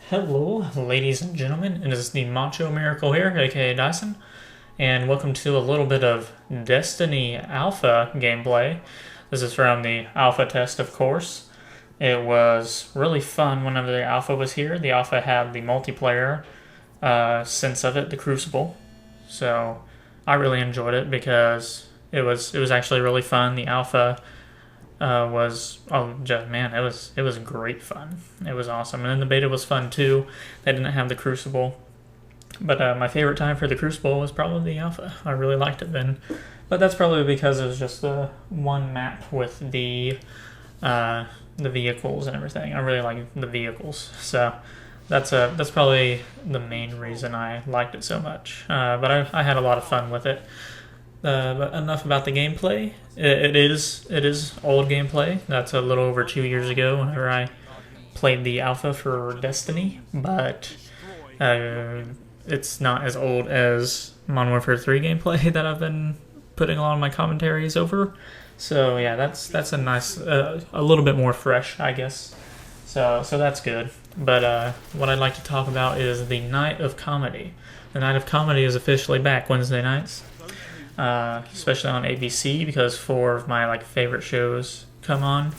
Hello, ladies and gentlemen. It is the Macho Miracle here, aka Dyson, and welcome to a little bit of Destiny Alpha gameplay. This is from the Alpha test, of course. It was really fun whenever the Alpha was here. The Alpha had the multiplayer sense of it, the Crucible. So I really enjoyed it because it was actually really fun. The Alpha it was great fun. It was awesome, and then the beta was fun too. They didn't have the Crucible, but my favorite time for the Crucible was probably the Alpha. I really liked it then, but that's probably because it was just the one map with the vehicles and everything. I really like the vehicles, so that's probably the main reason I liked it so much. But I had a lot of fun with it. But enough about the gameplay. It is old gameplay. That's a little over 2 years ago whenever I played the alpha for Destiny, but it's not as old as Modern Warfare 3 gameplay that I've been putting a lot of my commentaries over. So yeah, that's a nice, a little bit more fresh, I guess. So that's good. But what I'd like to talk about is the Night of Comedy. The Night of Comedy is officially back Wednesday nights. Especially on ABC because four of my favorite shows come on.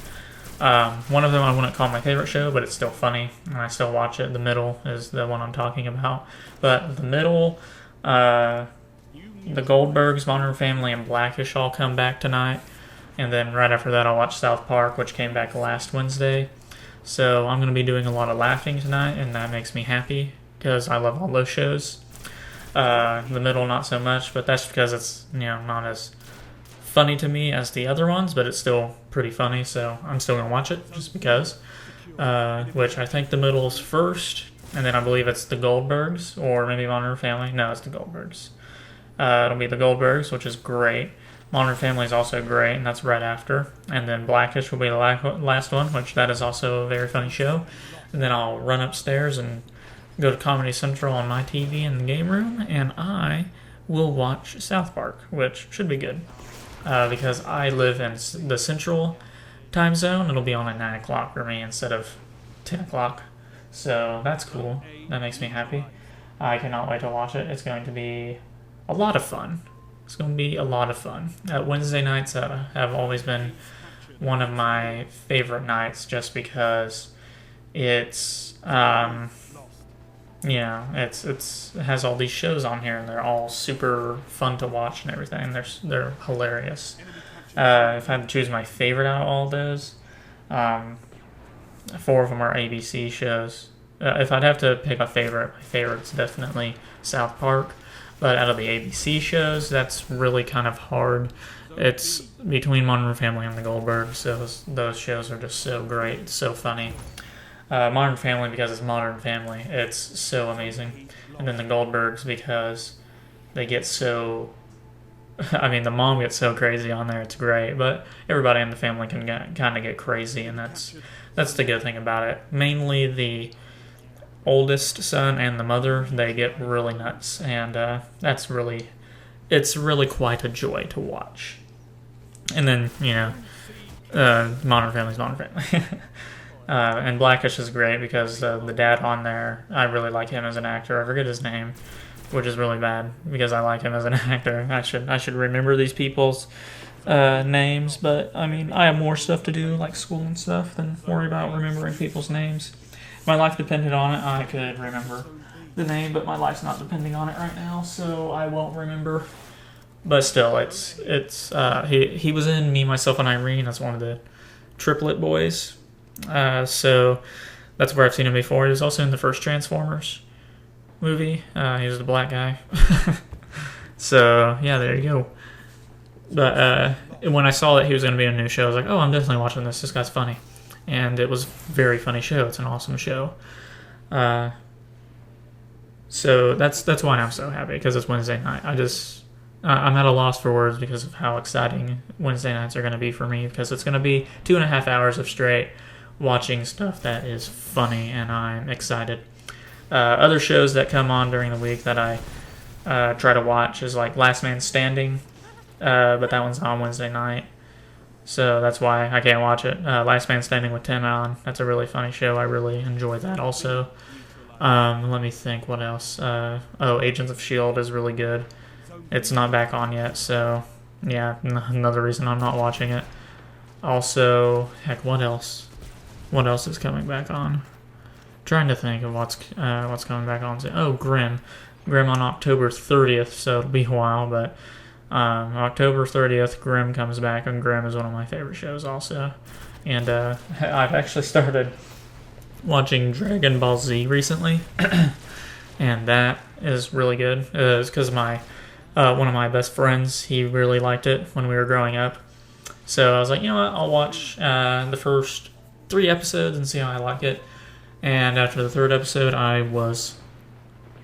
One of them I wouldn't call my favorite show, but it's still funny and I still watch it. The Middle is the one I'm talking about. But The Middle, the Goldbergs, Modern Family, and Blackish all come back tonight. And then right after that I'll watch South Park, which came back last Wednesday. So I'm going to be doing a lot of laughing tonight, and that makes me happy because I love all those shows. The Middle, not so much, but that's because it's not as funny to me as the other ones, but it's still pretty funny, so I'm still gonna watch it just because. Which I think The Middle's first, and then I believe it's the Goldbergs or maybe Modern Family. No, it's the Goldbergs. It'll be the Goldbergs, which is great. Modern Family is also great, and that's right after. And then Blackish will be the last one, which that is also a very funny show. And then I'll run upstairs and go to Comedy Central on my TV in the game room, and I will watch South Park, which should be good. Because I live in the Central time zone, it'll be on at 9 o'clock for me instead of 10 o'clock. So that's cool. That makes me happy. I cannot wait to watch it. It's going to be a lot of fun. It's going to be a lot of fun. Wednesday nights have always been one of my favorite nights just because it's... it has all these shows on here, and they're all super fun to watch and everything. They're hilarious. If I had to choose my favorite out of all those, four of them are ABC shows. If I'd have to pick a favorite, my favorite's definitely South Park. But out of the ABC shows, that's really kind of hard. It's between Modern Family and the Goldbergs. Those shows are just so great, it's so funny. Modern Family because it's Modern Family. It's so amazing. And then the Goldbergs because they get so... the mom gets so crazy on there. It's great. But everybody in the family can kind of get crazy, and that's the good thing about it. Mainly the oldest son and the mother, they get really nuts. And it's really quite a joy to watch. And then, Modern Family's Modern Family. And Blackish is great because the dad on there, I really like him as an actor. I forget his name, which is really bad because I like him as an actor. I should remember these people's names, but I have more stuff to do, like school and stuff, than worry about remembering people's names. If my life depended on it, I could remember the name, but my life's not depending on it right now, so I won't remember. But still, he was in Me, Myself, and Irene as one of the Triplet boys. So that's where I've seen him before. He was also in the first Transformers movie. He was the black guy. So yeah, there you go. But when I saw that he was going to be in a new show, I was like, oh, I'm definitely watching this. This guy's funny. And it was a very funny show. It's an awesome show. So that's why I'm so happy, because it's Wednesday night. I'm at a loss for words because of how exciting Wednesday nights are going to be for me, because it's going to be 2.5 hours of straight watching stuff that is funny, and I'm excited. Other shows that come on during the week that I try to watch is like Last Man Standing, but that one's on Wednesday night, so that's why I can't watch it. Last Man Standing with Tim Allen, that's a really funny show. I really enjoy that also. Let me think. What else? Agents of S.H.I.E.L.D. is really good. It's not back on yet, so yeah, another reason I'm not watching it. Also, heck, what else? What else is coming back on? Trying to think of what's coming back on. Oh, Grimm on October 30th, so it'll be a while, but October 30th, Grimm comes back, and Grimm is one of my favorite shows also. And I've actually started watching Dragon Ball Z recently, and that is really good. It's because one of my best friends, he really liked it when we were growing up. So I was like, you know what, I'll watch the first 3 episodes and see how I like it. And after the 3rd episode, I was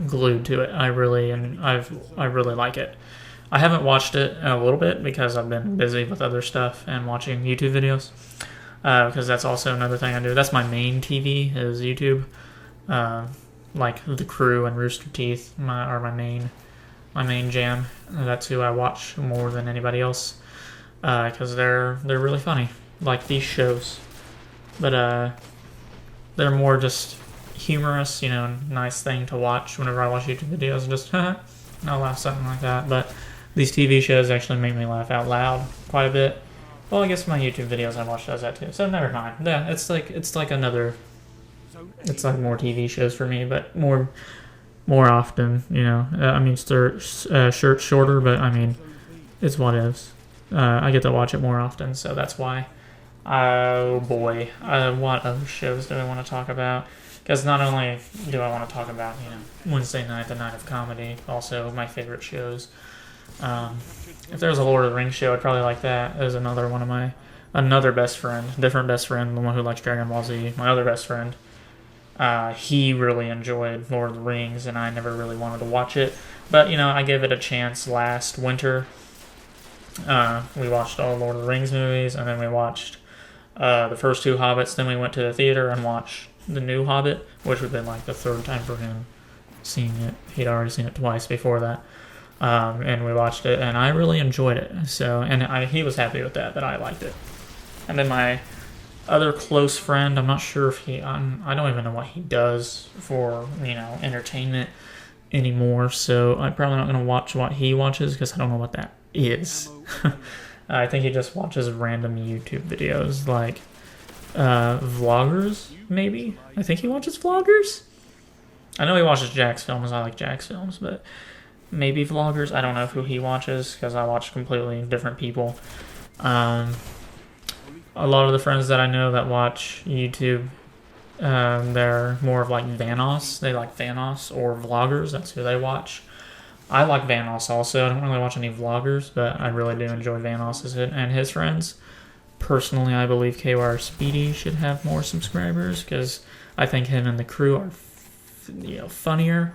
glued to it. I really like it. I haven't watched it in a little bit because I've been busy with other stuff and watching YouTube videos. Because that's also another thing I do. That's my main TV is YouTube. Like The Crew and Rooster Teeth are my main jam. That's who I watch more than anybody else. Because they're really funny, like these shows. But they're more just humorous, nice thing to watch whenever I watch YouTube videos. And just I'll laugh, something like that. But these TV shows actually make me laugh out loud quite a bit. Well, I guess my YouTube videos I watch does that too. So never mind. Yeah, it's like more TV shows for me, but more often. I mean, shorter, but I mean, it's what is. I get to watch it more often, so that's why. Oh boy, what other shows do I want to talk about? Because not only do I want to talk about, Wednesday night, the night of comedy, also my favorite shows. If there was a Lord of the Rings show, I'd probably like that. There's another best friend, different best friend, the one who likes Dragon Ball Z. My other best friend, he really enjoyed Lord of the Rings, and I never really wanted to watch it. But, I gave it a chance last winter. We watched all Lord of the Rings movies, and then we watched the first 2 Hobbits. Then we went to the theater and watched the new Hobbit, which would have been like the 3rd time for him seeing it. He'd already seen it twice before that. And we watched it, and I really enjoyed it. So, and he was happy with that I liked it. And then my other close friend, I'm not sure if I don't even know what he does for, entertainment anymore. So I'm probably not going to watch what he watches because I don't know what that is. I think he just watches random YouTube videos, like vloggers, maybe. I think he watches vloggers. I know he watches Jack's films. I like Jack's films, but maybe vloggers. I don't know who he watches because I watch completely different people. A lot of the friends that I know that watch YouTube, they're more of like Vanoss. They like Vanoss or vloggers. That's who they watch. I like Vanoss also. I don't really watch any vloggers, but I really do enjoy Vanoss and his friends. Personally, I believe KYR Speedy should have more subscribers because I think him and the crew are funnier.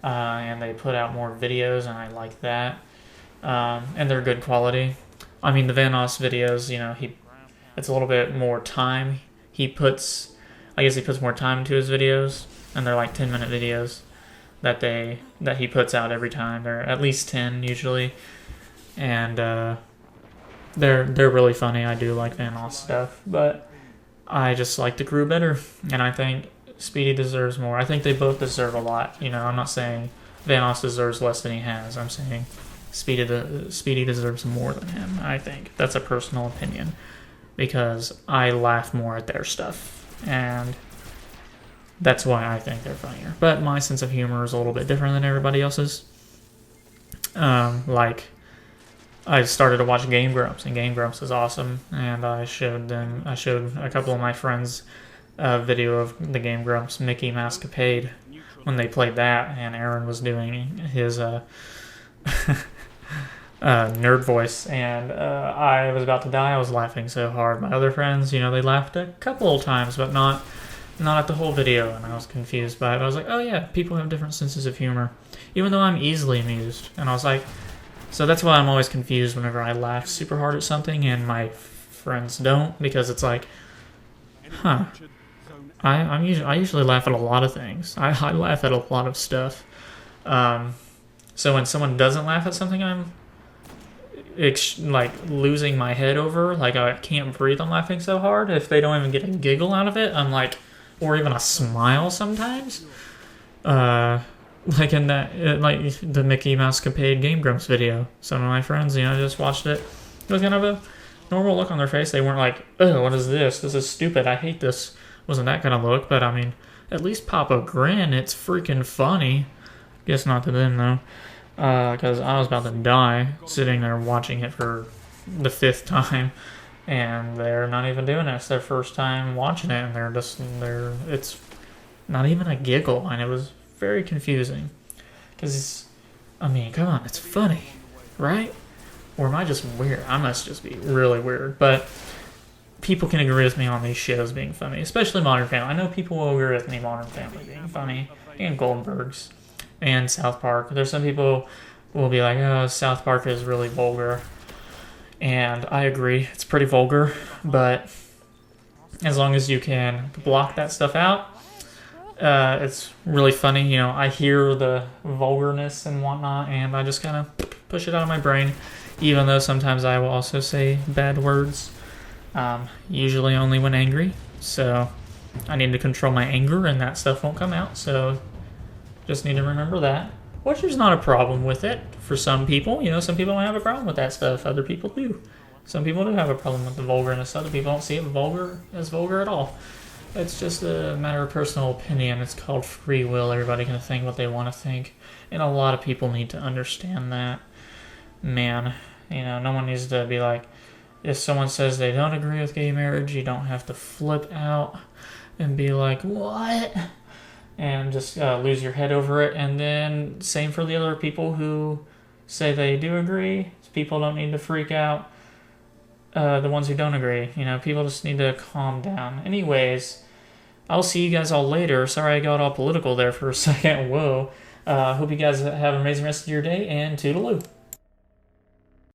And they put out more videos, and I like that. And they're good quality. I mean, the Vanoss videos, it's a little bit more time. He puts more time into his videos, and they're like 10-minute videos that he puts out every time. They're at least 10 usually, and they're really funny. I do like Vanoss stuff, but I just like the crew better, and I think Speedy deserves more. I think they both deserve a lot. I'm not saying Vanoss deserves less than he has. I'm saying Speedy deserves more than him. I think that's a personal opinion because I laugh more at their stuff, and that's why I think they're funnier. But my sense of humor is a little bit different than everybody else's. Like, I started to watch Game Grumps, and Game Grumps is awesome. And I showed a couple of my friends a video of the Game Grumps Mickey Mousecapade when they played that, and Aaron was doing his nerd voice, and I was about to die. I was laughing so hard. My other friends, they laughed a couple of times, but not at the whole video, and I was confused by it. I was like, oh yeah, people have different senses of humor, even though I'm easily amused. And I was like, so that's why I'm always confused whenever I laugh super hard at something and my friends don't, because it's like, I usually laugh at a lot of things. I laugh at a lot of stuff. So when someone doesn't laugh at something I'm losing my head over, like I can't breathe, I'm laughing so hard. If they don't even get a giggle out of it, I'm like, or even a smile sometimes, Like in that, like the Mickey Mouse Capade Game Grumps video. Some of my friends, just watched it. It was kind of a normal look on their face. They weren't like, oh, what is this? This is stupid. I hate this. Wasn't that kind of look, but I mean, at least pop a grin. It's freaking funny. Guess not to them, though. Because I was about to die sitting there watching it for the 5th time. And they're not even doing it. It's their first time watching it, and it's not even a giggle, and it was very confusing. Because, come on, it's funny, right? Or am I just weird? I must just be really weird. But people can agree with me on these shows being funny, especially Modern Family. I know people will agree with me Modern Family being funny, and Goldberg's, and South Park. There's some people who will be like, oh, South Park is really vulgar. And I agree, it's pretty vulgar, but as long as you can block that stuff out, it's really funny. I hear the vulgarness and whatnot, and I just kind of push it out of my brain, even though sometimes I will also say bad words, usually only when angry. So I need to control my anger, and that stuff won't come out, so just need to remember that. Which is not a problem with it for some people. Some people don't have a problem with that stuff. Other people do. Some people do have a problem with the vulgarness. Other people don't see it as vulgar at all. It's just a matter of personal opinion. It's called free will. Everybody can think what they want to think. And a lot of people need to understand that. Man, no one needs to be like, if someone says they don't agree with gay marriage, you don't have to flip out and be like, what? And just lose your head over it. And then same for the other people who say they do agree. People don't need to freak out. The ones who don't agree. People just need to calm down. Anyways, I'll see you guys all later. Sorry I got all political there for a second. Whoa. Hope you guys have an amazing rest of your day, and toodaloo.